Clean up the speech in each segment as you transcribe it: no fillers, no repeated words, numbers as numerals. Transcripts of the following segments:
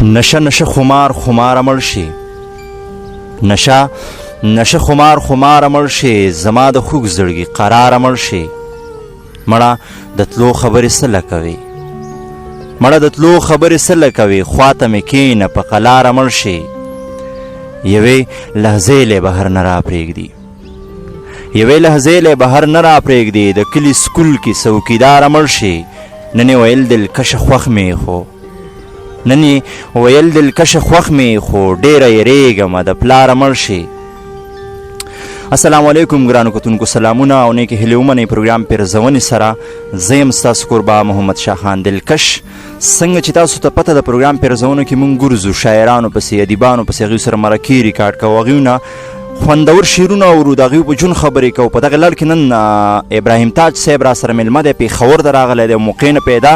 نشه نشه خمار خمار مړ شي، نشه نشه خمار خمار مړ شي، زما د خوږ زړګي قرار مړ شي. مړه د تلو خبرې څه لکوي، مړه د تلو خبرې څه لکوي، خواته مې کښېنه په قلاره مړ شي. یوې لحظې لی بهر نه را پرېږدي، یوې لحظې لی بهر نه را پرېږدي، د کلي سکول کې څوکیداره مړ شي. نن یې ویل دلکشه خوښ مې خو، نن یې ویل دلکشه خوښ مې خو، ډېره یېرېږمه د پلاره مړ شي. السلام علیکم ګرانو کتونکو، سلامونه او نیکې هیلې ومنئ. پروګرام پیرزونې سره زه یم ستاسو کوربه محمد شاه خان دلکش. څنګه چې تاسو ته پته د پروګرام پیرزونو کې مونږ ګرځو شاعرانو پسې، ادیبانو پسې، هغوی سره مرکې ریکارډ کوو، هغوی نه خوندور شعرونه اورو، د هغوی په ژوند خبرې کوو. په دغه لړ کې نن ابراهیم تاج صاحب را سره میلمه دی، پېښور ته راغلی دی، موقع نه پیدا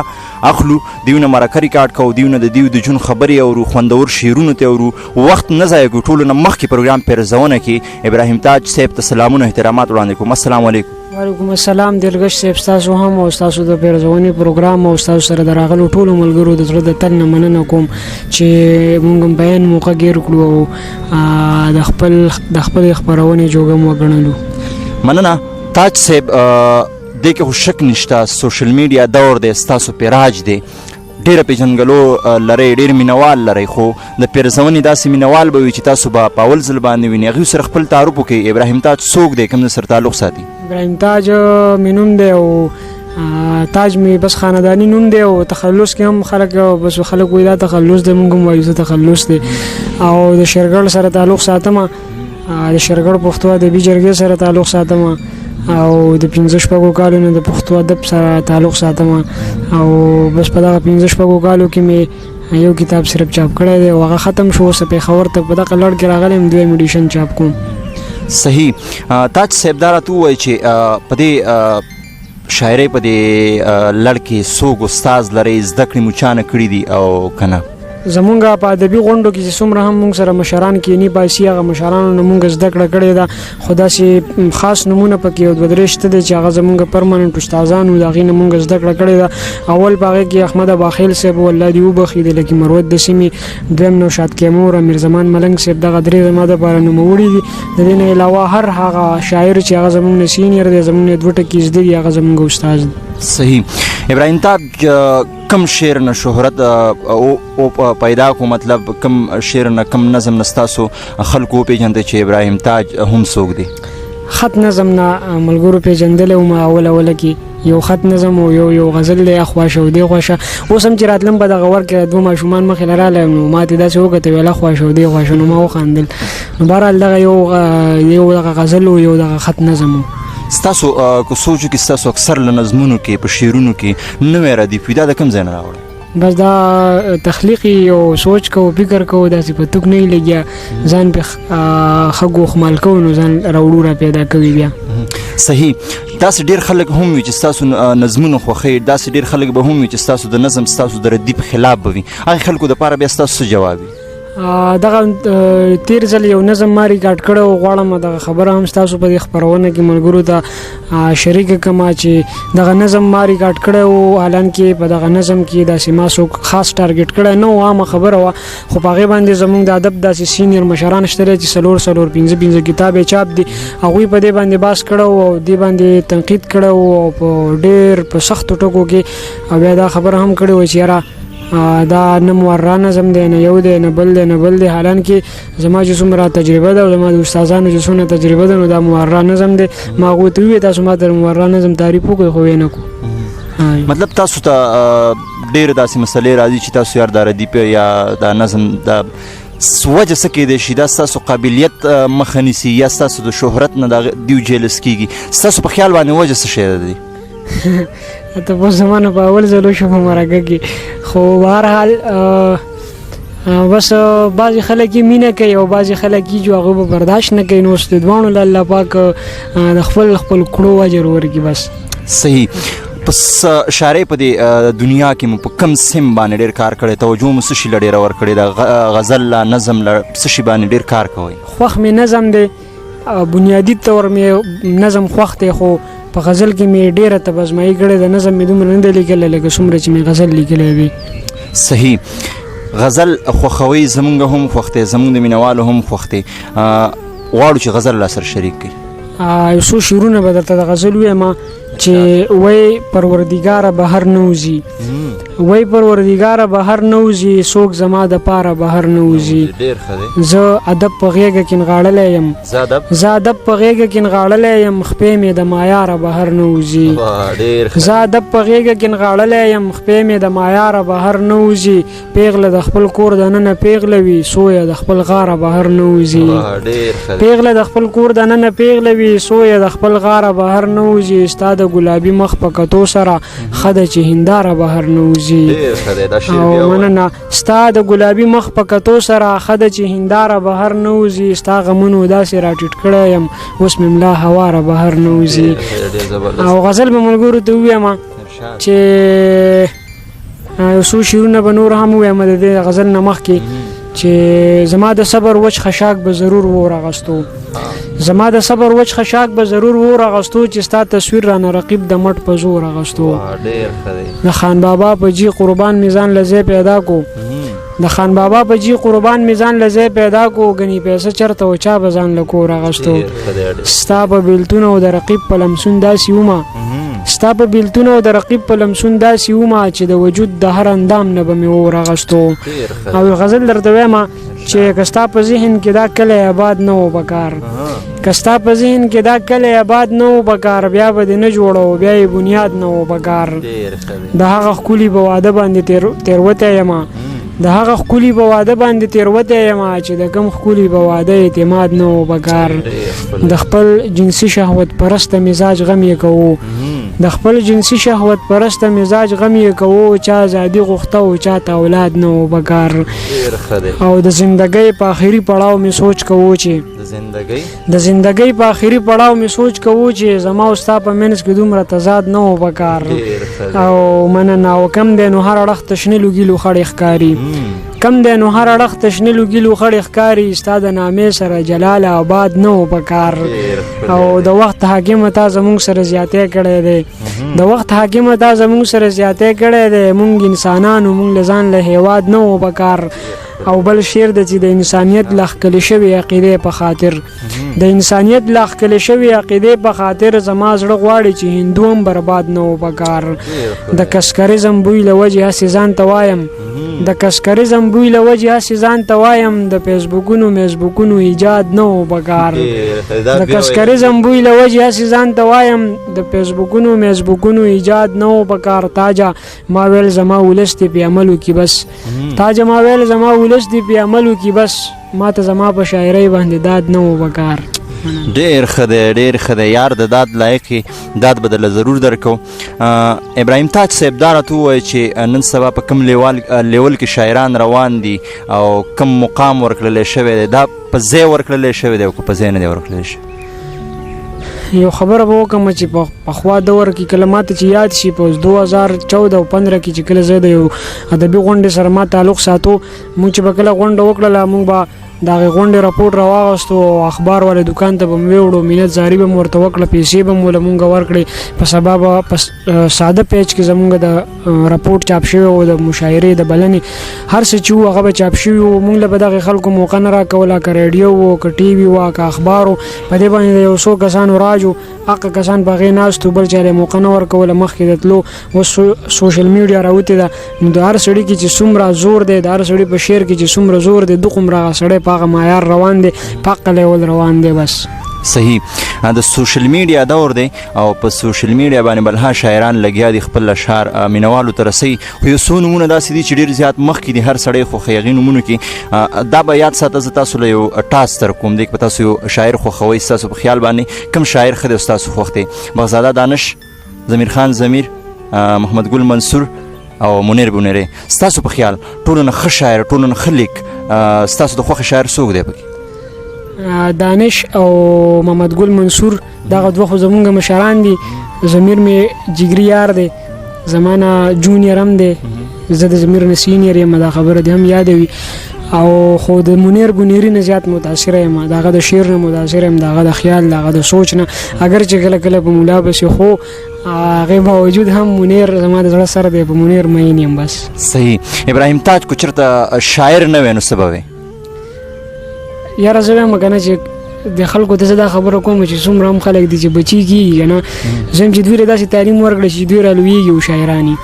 اخلو، دیو نه مرکه ریکارډ کوو، دیو نه د دیو د ژوند خبرې اورو، خوندور شعرونو ته اورو، وخت نه ضایع کړو. ټولو نه مخکې پروګرام پیرزونه کې ابراهیم تاج صاحب ته سلامونه احترامات وړاندې کوم. السلام علیکم. وعلیکم السلام دلکش صاحب، ستاسو هم او ستاسو د پیرزونې پروګرام او ستاسو سره د راغلو ټولو ملګرو د زړه د تل نه مننه کوم چې موږ هم بیان موقع ګیر کړو او د خپل خپرونې جوګم وګڼلو. مننه تاج صاحب. دې کې خو شک نشته، سوشل میډیا دور دی، ستاسو پیراج دی، ډېره پېژنګلو لرئ، ډېر مینوال لرئ، خو د پیرزونې داسې مینوال به وي چې تاسو به په اول ځل باندې وینئ. هغوی سره خپل تعارف وکړئ. ابراهیم تاج څوک دی، کوم سره تعلق ساتي؟ ابراهیم تاج مې نوم دی او تاج مې بس خانداني نوم دی او تخلص کې هم خلک وایي دا تخلص دی، موږ هم وایو زه تخلص دی. او د شرګړ سره تعلق ساتم، د شرګړ پښتو ادبي جرګې سره تعلق ساتم او د 15 کالو نه د پښتو ادب سره تعلق ساتم او بس په دغه 15 کالو کې مې یو کتاب صرف چاپ کړی دی او هغه ختم شو. اوس پېښور ته په دغه لړ کې راغلی یم، دویم ایډیشن چاپ کوم. صحیح. تاج صاحب دا راته ووایي چې په دې شاعرۍ په دې لړ کې څوک استاز لرئ، زده کړې مو چا نه کړي دي او که نه؟ زمونږ په ادبي غونډو کې چې څومره هم موږ سره مشران کینی باسي، هغه مشرانو نه موږ زده کړه کړې ده، خو داسې خاص نومونه پکې یو دوه درې شته دي چې هغه زمونږ پرمننټ استادان وو، د هغې نه موږ زده کړه کړې ده. اول په هغې کې احمد اباخیل صاحب والله دې وبخښي د لکي مروت د سیمې، دویم نوشاد کیمور، امیر زمان ملنګ صاحب، دغه درې زما دپاره نوموړي دي. د دې نه علاوه هر هغه شاعر چې هغه زمونږ نه سینیر دی، زمونږ نه 2 ټکي زده دي، هغه زمونږ استاد دی. صحیح. ابراهیم تاج کم شعر نه شهرت او پیدا کو، مطلب کم شعر نه کم نظم نه ستاسو خلکو وپېژندئ چې ابراهیم تاج هم څوک دی؟ خط نظم نه ملګرو پېژندلی وم اوله کې، یو خط نظم او یو غزل دی، خواشه او دی خواشه. اوس هم چې راتلم په دغه ور کې 2 ماشومان مخې له راغلی نو ما ته داسې وکتل، ویله خواشه او دی خواشه، نو ما وخندل. نو بهرحال دغه یو دغه غزل او یو دغه خط نظم و. ستاسو که سوچو کې ستاسو اکثر له نظمونو کې په شعرونو کې نوی ردیف وي، دا د کوم ځای نه راوړی؟ بس دا تخلیقي یو سوچ کو، فکر کو، داسې په توک نه لګیا، ځان پې ښه ګوښمال کوو نو ځان راوړو را پیدا کوي بیا. صحیح. داسې ډېر خلک هم وي چې ستاسو نظمونه خوښوي، داسې ډېر خلک به هم وي چې ستاسو د نظم ستاسو د ردیف خلاف به وي. هغې خلکو دپاره بیا ستاسو څه جواب وي؟ دغه تیر ځل یو نظم ما ریکارډ کړی او غواړم دغه خبره هم ستاسو په دې خپرونه کې ملګرو ته شریکه کړم چې دغه نظم ما ریکارډ کړی او حالانکې په دغه نظم کې داسې ما څوک خاص ټارګېټ کړی نه و، عامه خبره وه، خو په هغې باندې زموږ د ادب داسې سینیر مشران شته دی چې 4 کتاب یې چاپ دي، هغوی په دې باندې بحث کړی او دې باندې تنقید کړی او په ډېر په سختو ټکو کې، او بیا دا خبره هم کړې وه چې یاره دا نه مورا نظم دی، نه یو دی، نه بل دی، نه بل دی، حالانکې زما چې څومره تجربه ده او زما د استادانو چې څومره تجربه ده نو دا مورا نظم دی. ما هغوی ته وویل تاسو ما ته مورا نظم تعریف وکړئ، خو یې نه کړو. مطلب تاسو ته ډېرې داسې مسلې راځي چې تاسو یار دا ردیف یا دا نظم دا وجه څه کیدای شي، دا ستاسو قابلیت مخه نیسي یا ستاسو د شهرت نه دیو جیلس کیږي؟ ستاسو په خیال باندې وجه څه شی دی؟ ته په زمانه په اول ځل وشو په مرکه کې، خو بهرحال بس بعضې خلک یې مینه کوي او بعضې خلک یې جو هغه به برداشت نه کوي، نو اوس د دواړو له الله پاک د خپل کړو اجر ورکړي بس. صحیح. پس شاعرۍ په دې دنیا کې مو په کم سم باندې ډېر کار کړی، توجه مو څه شي له ډېره ورکړې ده؟ غزل له نظم له څه شي باندې ډېر کار کوئ؟ خوښ مې نظم دی، بنیادي طور مې نظم خوښ دی، خو په غزل کې مې ډېره تبازمایي کړې ده، نظم مې دومره نه دی لیکلی لکه څومره چې مې غزل لیکلی دی. صحیح. غزل خوښوئ، زمونږ هم خوښ دی، زمونږ د مینوالو هم خوښ دی. غواړو چې غزل را سره شریک کړي. یو څو شعرونه به درته د غزل ووایم چې وای پروردګاره بهر نه وځي، وای پروردګاره بهر نه وځي، څوک زما د پاره بهر نه وځي. زه ادب په غېږه کې نغاړلی یم، زه ادب په غېږه کې نغاړلی یم، خپې مې د مایاره بهر نه وځي. زه ادب په غېږه کې نغاړلی یم، خپې مې د مایاره بهر نه وځي. پیغله د خپل کور دننه پیغله وي، سویه د خپل غاره بهر نه وځي. پیغله د خپل کور دننه پیغله وي، سویه د خپل غاره بهر نه وځي. ستا د ګلابي مخ په کتو سره ښه ده چې هنداره بهر نه وځي. او مننه، ستا د ګلابي مخ په کتو سره ښه ده چې هنداره بهر نه وځي. ستا غمونو داسې راټیټ کړی یم، اوس مې ملا هواره بهر نه وځي. او غزل به ملګرو ته ووایم چې یو څو شعرونه به نور هم ووایم د دې غزل نه مخکې چې زما د صبر وچ خشاک به ضرور ورغستو، زما د صبر وچ خشاک به ضرور ورغستو، چې ستا تصویر رانه رقیب د مټ په زور اغستو. د خان بابا په جی قربان میزان لځې پیدا کو، د خان بابا په جی قربان میزان لځې پیدا کو، غنی پیسې چرته او چا بزان لکور اغستو. ستا په بیلتون او د رقیب په لمسون داسې ومه، ستا په بیلتون او د رقیب په لمسون داسې ومه، چې د وجود د هر اندام نه به مې ورغستو. او غزل درته وایم چې که ستا په ذهن کې دا کلی آباد نه و پکار، که ستا په ذهن کې دا کلی آباد نه و پکار، بیا به دې نه جوړو، بیا یې بنیاد نه و پکار. د هغه ښکلي په واده باندې تېروتی یم، د هغه ښکلي په واده باندې تېروتی یم، چې د کوم ښکلي په واده اعتماد نه و پکار. د خپل جنسي شهوت پرسته مزاج غم یې کوو، د خپل جنسي شهوت پرسته مزاج غم یې کوو، چا ازادي غوښته او چاته اولاد نه و پکار. او د زندګۍ په آخري پړاو مې سوچ کوو چې د زندګۍ په آخري پړاو مې سوچ کوو چې زما او ستا په منځ کې دومره تضاد نه و پکار. او مننه، او کم دی نو هر اړخ ته شنې لوګي لوخړې ښکاري، کم دی نو هر اړخ ته شنې لوګي لوخړې ښکاري. ستا د نامې سره جلال آباد نه و پکار. او د وخت حاکمه تا زمونږ سره زیاتی کړی دی، د وخت حاکمه تا زمونږ سره زیاتی کړی دی. مونږ انسانانو مونږ له ځان له هیواد نه و پکار. او بل شعر د چې د انسانیت له ښکلې شوې عقیدې په خاطر، د انسانیت له ښکلې شوې عقیدې په خاطر، زما زړه غواړي چې هندو هم برباد نه و پکار. د کسکریزم بوی له وجې هسې ځان ته وایم، د کسکریزم بوی له وجې هسې ځان ته وایم، د فیسبوکونو میزبوکونو ایجاد نه و پکار. د کسکریزم بوی له وجې هسې ځان ته وایم، د فیسبوکونو میزبوکونو ایجاد نه و پکار. تاجه ما ویل زما ولس دې په عملو کې بس، تاجه ما ویل زما ولس دې په عملو کې بس، ما ته زما په شاعرۍ باندې داد نه و پکار. ډېر ښه دی، ډېر ښه دی یار، د داد لایق داد به درله ضرور درکو. ابراهیم تاج صاحب دا راته ووایه چې نن سبا په کوم لیول کې شاعران روان دي او کوم مقام ورکړلی شوی دی، دا په ځای ورکړلی شوی دی او که په ځای نه دی ورکړلی شوی؟ یو خبره به وکړم چې په پخوا دور کې کله ماته چې یاد شي په 2014 او 15 کې چې کله زه د یو ادبي غونډې سره ما تعلق ساتو، مونږ چې به کله غونډه وکړله مونږ به د هغې غونډې راپورټ راواغستو او اخبار والا دوکان ته به مې ویوړو، مینت زاري به مې ورته وکړه، پیسې به مې له مونږ ورکړې. په سبا به په ساده پیج کې زمونږ د راپورټ چاپ شوی و، د مشاعرې د بلنې هر څه چې و هغه به چاپ شوي و. مونږ له به دغې خلکو موقع نه راکوله، که ریډیو و که ټي وي وه که اخبار و، په دې باندې د یو څو کسانو راج و، هغه کسان په هغې ناست و، بل چا له موقع نه ورکوله مخکې د تلو. اوس سوشل میډیا راوتې ده، نو د هر سړي کې چې څومره زور دی، د هر سړي په شعر کې چې څومره زور دی، دومره هغه سړی په هغه معیار روان دی، په هغه لیول روان دی. بس صحیح. د سوشل میډیا دور دی او په سوشل میډیا باندې بلها شاعران لګیا دي خپل اشعار مینوالو ته رسوي، خو یو څو نومونه داسې دي چې ډېر زیات مخکې دي هر سړی خوښوي. هغې نومونو کې دا به یاد ساته، زه تاسو له یو ټاسک در کوم دی که په تاسو یو شاعر خوښوئ، ستاسو په خیال باندې کوم شاعر ښه دی او ستاسو خوښ دی؟ بغزاده دانش، ضمیر خان ضمیر، محمد ګل منصور او منیر بونیری، ستاسو په خیال ټولو نه ښه شاعر، ټولو نه ښه لیک، ستاسو د خوښې شاعر څوک دی پکې؟ دانش او محمد ګل منصور دغه دوه خو زمونږ مشران دي. ضمیر مې جګري یار دی، زما نه جونیر هم دی، زه د ضمیر نه سینیر یم، دا خبره دې هم یاده وي. او خو د منیر ګنیری نه زیات متاثر یم دغه د شعر نه متاثر یم دغه د خیال دغه د سوچ نه اگر چې کله کله په مولا بس خو هغه باوجود هم منیر زما د زړه سره دی په منیر مین یم بس صحیح ابراهیم تاج کو چرته شاعر نه وینو سبب یاره زه وایم کنه چې د خلکو ته دا خبره کوم چې څومره هم خلک دي چې بچي کېږي نه زم چې دوی داسې تعلیم ورکړي چې دوی رالویږي او شاعرانی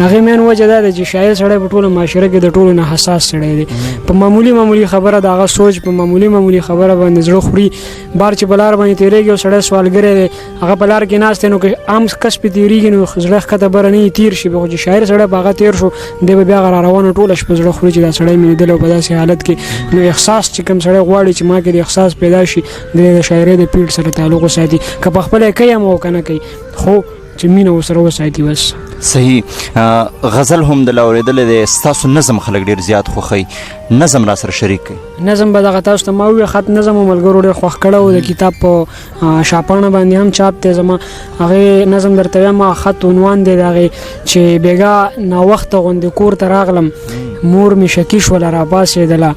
هغه مین وجه دا ده چې شاعر سړی په ټوله معاشره کې د ټولو نه حساس سړی دی په معمولی خبره د هغه سوچ په معمولی خبره باندې زړه خوري بار چې په لار باندې تېرېږي او سړی سوالګری دی هغه په لار کې ناست دی نو که عام کس پې تېرېږي نو زړه ښکته بره نه تېر شي خو چې شاعر سړی په هغه تېر شو دی به بیا را روانه ټوله شپه زړه خوري چې دا سړی مې لیدلی او په داسې حالت کې نو احساس چې کوم سړی غواړي چې ما کې د احساس پیدا شي د شاعرۍ د پیډ سره تعلق وساتي که په خپله یې کوي هم او که نه کوي خو چې مینه ورسره وساتي بس صحیح غزل هم د اورېدلی دی ستاسو نظم خلک ډېر زیات خوښوي نظم را سره شریک کوي نظم به دغه تاسو ته ما وویل خط نظم مو ملګرو ډېر خوښ کړی و د کتاب په شاپاڼه باندې هم چاپ دی زما هغې نظم درته وایم خط عنوان دی د هغې چې بېګا ناوخته غوندې کور ته راغلم مور مې شکي شوله راپاڅېدله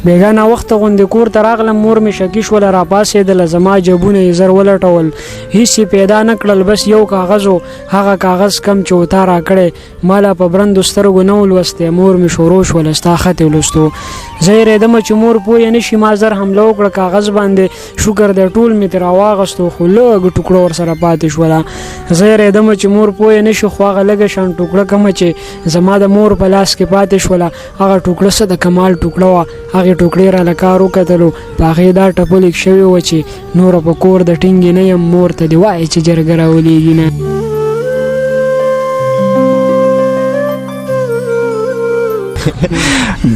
بېګا ناوخته غوندې کور ته راغلم مور مې شکي شوله راپاڅېدله زما جبونه یې زر ولټول هېڅ یې پیدا نه کړل بس یو کاغذ و هغه کاغذ کم چې و تا راکړی ما لا په برندو سترګو نه و لوستی مور مې شروع شوله ستا خط یې لوستو زه یېرېدمه چې مور پوه نه شي ما زر حمله وکړه کاغذ باندې شکر دی ټول مې ترې راواغستو خو لږ ټوکړه ورسره پاتې شوله زه یېرېدمه چې مور پوه نه شي خو هغه لږه شان ټوکړه کومه چې زما د مور په لاس کې پاتې شوله هغه ټوکړه څه د کمال ټوکړه وه هغې ټوکړې را له کار وکتلو په هغې دا ټپه لیک شوې وه چې نوره په کور د ټینګې نه یم مور ته دې وایې چې جرګه راولېږي نه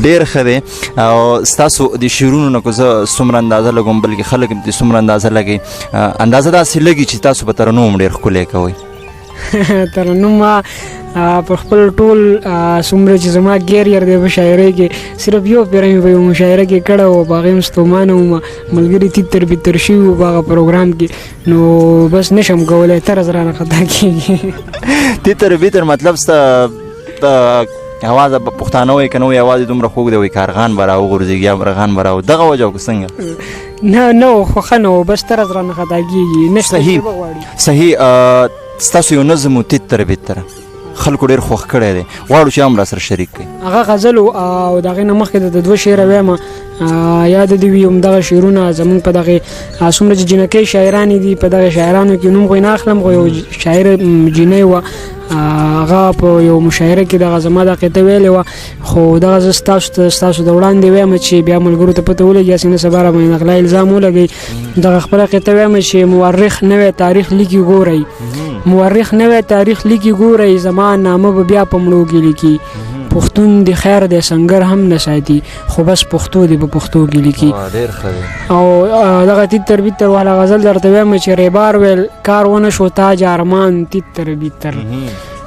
ډېر ښه دی او ستاسو د شعرونو نه که زه څومره اندازه لګوم بلکې خلک هم دې څومره اندازه لګوي اندازه داسې لګي چې تاسو په ترنم ډېر ښکلی کوئ ترنم پر خپل ټول څومره چې زما کیریر دی په شاعرۍ کې صرف یو پیره مې په یو مشاعره کې کړی و په هغې م ستومانه وم ملګري تیتر بیتر شوي وو په هغه پروګرام کې نو بس نشم کولی طرز رانه خطا کېږي تیتر بیتر مطلب ستا اواز به پښتانه وایي که نه وایي اواز یې دومره خوږ دی وایي که ارغان به راوغورځېږي یا ارغان به راو دغه وجه که څنګه نه خو ښه نه و بس طرز رانه خطا کېږي نشته صحیح ستاسو یو نظم و تیتر بیتر خلکو ډېر خوښ کړی دی غواړو چې هم را سره شریک کړي هغه غزل او د هغې نه مخکې د دوه شعره وایم یاد دې وي همدغه شعرونه زمونږ په دغې څومره چې جینکۍ شاعرانې دي په دغې شاعرانو کې نوم خو یې نه اخلم خو یو شاعره جینۍ وه هغه په یو مشاعره کې دغه زما دا قطعه ویلې وه خو دغه زه ستاسو د وړاندې وایم چې بیا ملګرو ته پته ولګي هسې نه سبا را باندې نغلا الزام ولګوي دغه خپله قطعه وایم چې مورخ نوی تاریخ لیکي ګورئ مورخ نوی تاریخ لیکي ګورئ زما نامه به بیا په مړو کې لیکي پښتون د خیر دی سنګر هم نه ساتي خو بس پښتو دی په پښتو کې لیکي او دغه تیتر بیتر والا غزل درته وایم چې ریبار ویل کار ونه شو تاج ارمان تیتر بیتر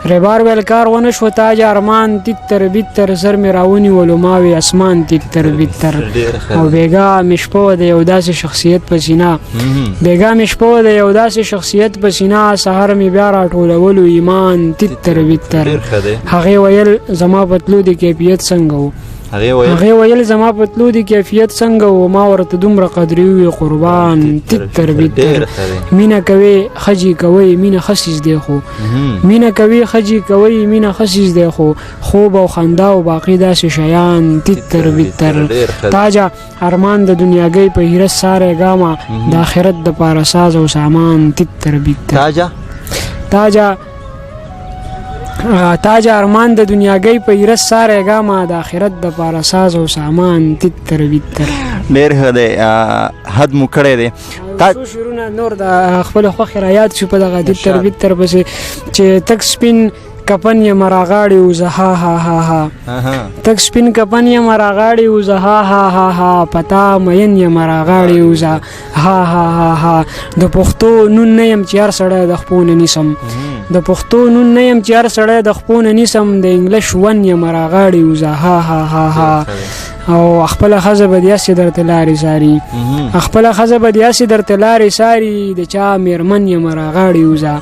ریبار ویل کار ونه شو تاج ارمان تیتر بیتر سر مې راونیولو ما وی اسمان تیتر بیتر او بېګا مې شپه د یو داسې شخصیت په سینه بېګا مې شپه د یو داسې شخصیت په سینه سهار مې بیا راټولولو ایمان تیتر بیتر هغې ویل زما په تلو د کیفیت څنګه و هغې ویل زما په تلو د کیفیت څنګه و ما ورته دومره قدرې ووې قربان تیتر بیتر مینه کوې ښځې کوئ مینه ښه څیز دی خو مینه کوې ښځې کوئ مینه ښه څیز دی خو خوب او خندا او باقي داسې شیان تیتر بیتر تاجه ارمان د دنیاګۍ په هیرت ساری ګامه د آخرت دپاره ساز او سامان تیتر بیتر تاجه ارمان د دنیاګۍ په هیرت ساری ګامه د آخرت دپاره ساز او سامان تیتر بیتر ډېر ښه دی حد مو کړی دی څو شعرونه نور د خپلې خوښې را یاد شو په دغه تیتر بیتر پسې چې تک سپین کپن یم راغاړې اوزه ها ها ها ها تک سپین کپن یم راغاړې اوزه ها ها ها ها پتا مین یم راغاړې اوزه ها ها ها ها د پښتو نون نه یم چې هر سړی د خپو نه نیسم د پښتو نون نه یم چې هر سړی د خپو نه نیسم د انګلیش ون یم راغاړې اوزه ها ها ها ها او خپله ښځه به دې هسې درته لارې ساري خپله ښځه به دې هسې درته لارې ساري د چا مېرمن یم راغاړې اوزه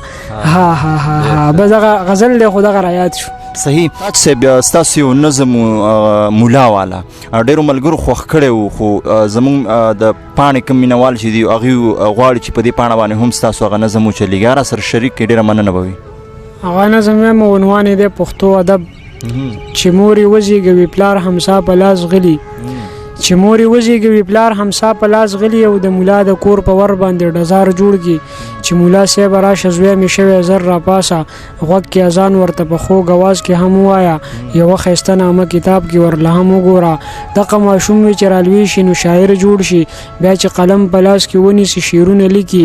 ها ها ها ها بس دغه غزل دی خو دغه را یاد شو صحیح. تاج صاحب ستاسو یو نظم مولا والا ډېرو ملګرو خوښ کړی و خو زموږ د پاڼې کوم مینوال چې دي هغوی غواړي چې په دې پاڼه باندې هم ستاسو هغه نظم وچلېږي. را سره شریک کړي ډېره مننه به وي. هغه نظم یم عنوان یې دی پښتو ادب چې مور یې وزېږوي پلار همسا په لاس غلي چې مور یې وزېږوي پلار همسا په لاس غلي او د ملا د کور په ور باندې ډزار جوړ کړي چې ملا صاحب راشه زوی مې شوی زر راپاسه غوږ کې اذان ورته په خوږ اواز کې هم ووایه یوه ښایسته نامه کتاب کې ورله هم وګوره دغه ماشوم وي چې رالوی شي نو شاعر جوړ شي بیا چې قلم په لاس کې ونیسي شعرونه لیکي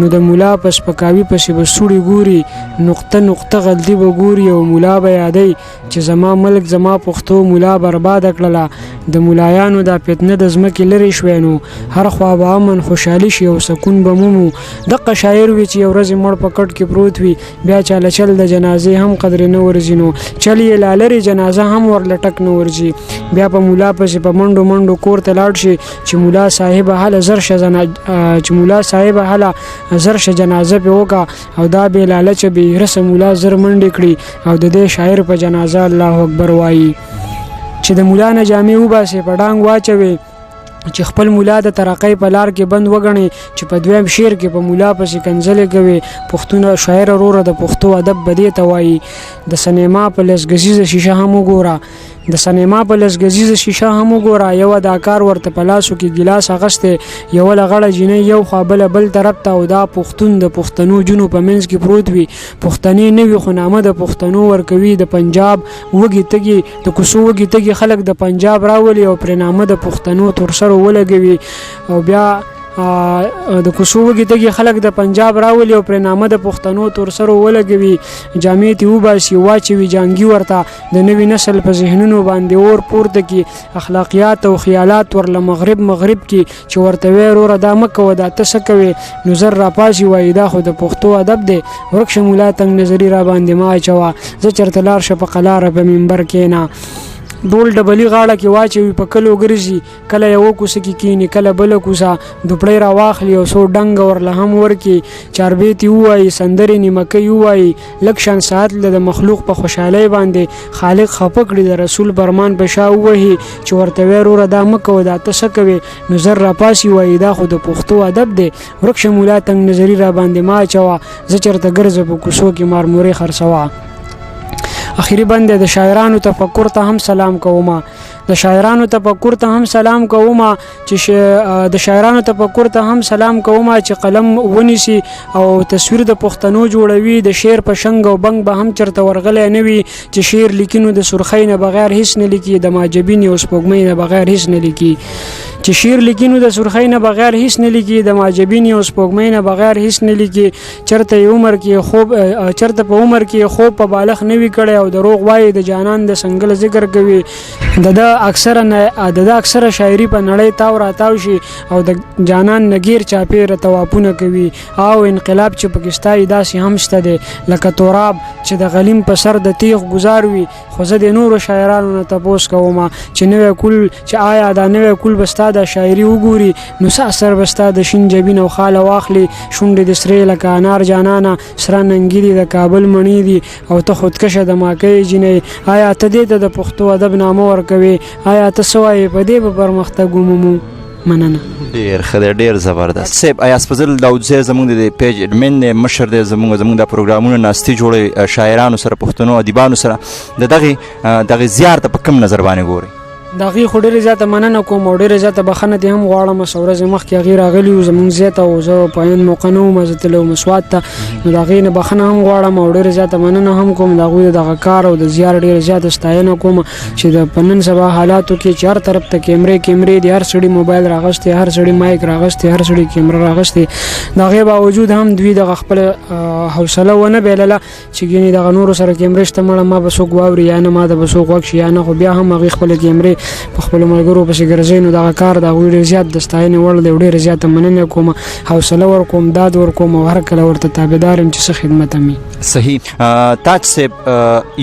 نو د ملا په سپکاوي پسې به سوړي ګوري نقطه نقطه غلطي به ګوري او ملا به یادوي چې زما ملک زما پښتو ملا برباده کړله د ملایانو دا فتنه د ځمکې لرې شوی نو هر خوا به امن خوشحالي شي او سکون به مومو دغه شاعر وي چې یو ورځ مړ په کټ کې پروت وي بیا چاله چل د جنازې هم قدرې نه ورځي نو چل یې لا لرې جنازه هم ورله ټک نه ورځي بیا په ملا پسې په منډو منډو کور ته لاړ شي چې ملا صاحب هله زر شه جنازه پې وکړه او دا بې لالچه بې هرسه ملا زر منډې کړي او د دې شاعر په جنازه الله اکبر وایي چې د ملا نه جامې وباسي په ډانګ واچوي چې خپل ملا د ترقۍ په لار کې بند وګڼي چې په دویم شعر کې په ملا پسې کنځلې کوي پښتون شاعر وروره د پښتو ادب به دې ته وایي د سینما په لسګزیزه شیشه هم وګوره یو اداکار ورته په لاسو کې ګیلاس اغستی یوه لغړه جینۍ یو خوا بله بل طرف ته او دا پښتون د پښتنو جونو په منځ کې پروت وي پښتنې نه وي خو نامه د پښتنو ورکوي د پنجاب وږي تږي د کوڅو وږي تږي خلک د پنجاب راولي او پرې نامه د پښتنو تر سرو ولګوي او بیا د کوڅو وږي تږي خلک د پنجاب راولي او پرې نامه د پښتنو تر سرو ولګوي جامې تې وباسي واچوي جانګي ورته د نوي نسل په ذهنونو باندې اور پورته کړي اخلاقیات او خیالات ورله مغرب کې چې ورته وی وروره دا مه کوه دا ته څه کوې نو زر راپاسي وایي دا خو د پښتو ادب دی ورک شه ملا تنګ نظري را باندې مه اچوه زه چېرته لاړ شه په قلاره په منبر کښېنه ډول ډبلي غاړه کې واچوي په کلو ګرځي کله یوه کوڅه کې کیني کله بله کوڅه دوپړی را واخلي او څو ډنګه ورله هم ورکړي چاربیتې ووایي سندرې نیمکۍ ووایي لږ شان ساعت له د مخلوق په خوشحالۍ باندې خالق خفه کړي د رسول فرمان په شا ووهي چې ورته وی وروره دا مه کوه دا ته څه کوې نو زر راپاسي وایي دا خو د پښتو ادب دی ورک شه ملا تنګ نظري را باندې مه اچوه زه چېرته ګرځه په کوڅو کې مارمورې خرڅوه اخیری بند د شاعرانو تفکر ته هم سلام کوم چې د شاعرانو تفکر ته هم سلام کوم چې قلم ونیسي او تصویر د پښتنو جوړوي د شعر په شنګ او بنګ به هم چرته ورغلی نه وي چې شعر لیکینو د سرخۍ نه بغیر هیڅ نه لیکي د ماجبین او سپوږمۍ نه بغیر هیڅ نه لیکي چرته په عمر کې خوب په بالغ نه وي کړی او دروغ وایي د جانان د سنګل ذکر کوي د اکثره شاعري په نړۍ تاو راتاو شي او د جانان نګیر چاپېره توافونه کوي او انقلاب چې پکستای داسې هم شته دی لکه توراب چې د غلیم په سر د تیغ گزار وي خو زه د نورو شاعرانو نه تپوس کوم چې آیا دا نوی کول به ستا د شاعري وګوري نو څه اثر به ستا د شین جبین او خاله واخلي شونډې د سرې لکه انار جانانه سره ننګي دي د کابل مڼې دي او ته خودکشه د ماکۍ جینۍ آیا ته دې ته د پښتو ادب نامه ورکوې آیا ته څه وایې په دې به پرمختګ ومومو مننه ډېر ښه دی ډېر زبردست صاحب ایاز فضل داودزی زموږ د پیج اډمن دی مشر دی زموږ د پروګرامونو ناستې جوړوي شاعرانو سره پښتنو ادیبانو سره د دغې زیار ته په کوم نظر باندې ګورئ د هغې خو ډېرې زیاته مننه کوم او ډېرې زیاته بخښنه دې هم غواړم څو ورځې مخکې هغې راغلي وو زموږ ځای ته او زه په عین موقع نه وم زه تللی وم سوات ته نو د هغې نه بخښنه هم غواړم او ډېرې زیاته مننه هم کوم د هغوی د دغه کار او د زیار ډېره زیاته ستاینه کوم چې د په نن سبا حالاتو کې چې هر طرف ته کیمرې دي هر سړي موبایل راغستی هر سړي مایک راغستی هر سړي کیمره راغستی د هغې باوجود هم دوی دغه خپله حوصله ونه بایلله چې ګینې دغه نورو سره کیمرې شته مړه ما به څوک واوري یا نه ما ته به څوک غوږ شي یا نه خو بیا هم هغې خپله کیمرې په خپلو ملګرو پسې ګرځئ نو دغه کار د هغوی ډېر زیات د ستاینې وړ دی او ډېره زیاته مننه کوم حوصله ورکوم داد ورکوم او هر کله ورته تابعدار یم چې څه خدمت مې صحیح تاج صاحب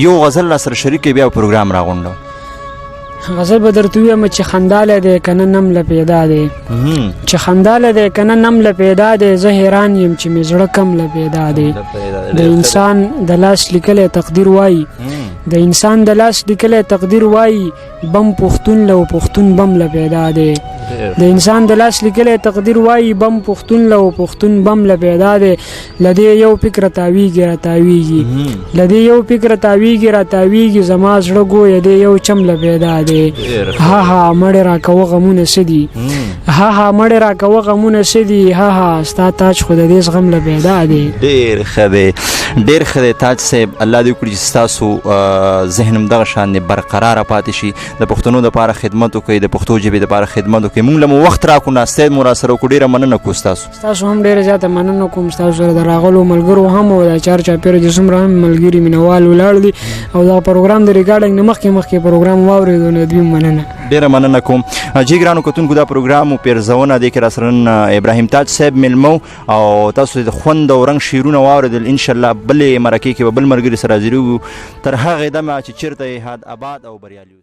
یو غزل را سره شریک بیا پروګرام راغونډو غزل به درته ووایم چې خندالی دی که نه نم له پیدا دی چې خندالی دی که نه نم له پیدا دی زه حیران یم چې مې زړه کم له پیدا دی د انسان د لاس لیکلی تقدیر وایي د انسان د لاس لیکلی تقدیر وایي بم پښتون له پښتون بم له پیدا دی د انسان د لاس لیکلی تقدیر وایي بم پښتون له پښتون بم له پیدا دی له دې یو فکر تاویږي راتاویږي له دې یو فکر تاویږي راتاویږي زما زړه ګویه دی یو چم له پیدا دی ها ها مړې راکوه غمونه څه دي ها ها مړې راکوه غمونه څه دي ها ها ستا تاج خو د دې زغم له پیدا دی ډېر ښه دی ډېر ښه دی تاج صاحب الله دې وکړي چې ستاسو ذهن هم دغه شان دی برقراره پاتې شي د پښتنو دپاره خدمت وکړئ د پښتو ژبې دپاره خدمت وکړئ موږ له مو وخت راکړو ناستې مو راسره وکړو ډېره مننه کوو ستاسو هم ډېره زیاته مننه کوم ستاسو سره د راغلو ملګرو هم او د چار چاپېره چې څومره هم ملګري مینوال ولاړ دي او دغه پروګرام د ریکارډنګ نه مخکې پروګرام واورېدو نو دوی مننه ډېره مننه کوم جی ګرانو کتونکو دا پروګرام پیرزونه دی کې راسره نن ابراهیم تاج صاحب میلمه او تاسو د خوند او رنګ شعرونه واورېدل انشاءالله بلې مرکې کې به بل ملګري سره حاضرېږو تر هغې دمه چې چېرته یې هاد آباد او بریالي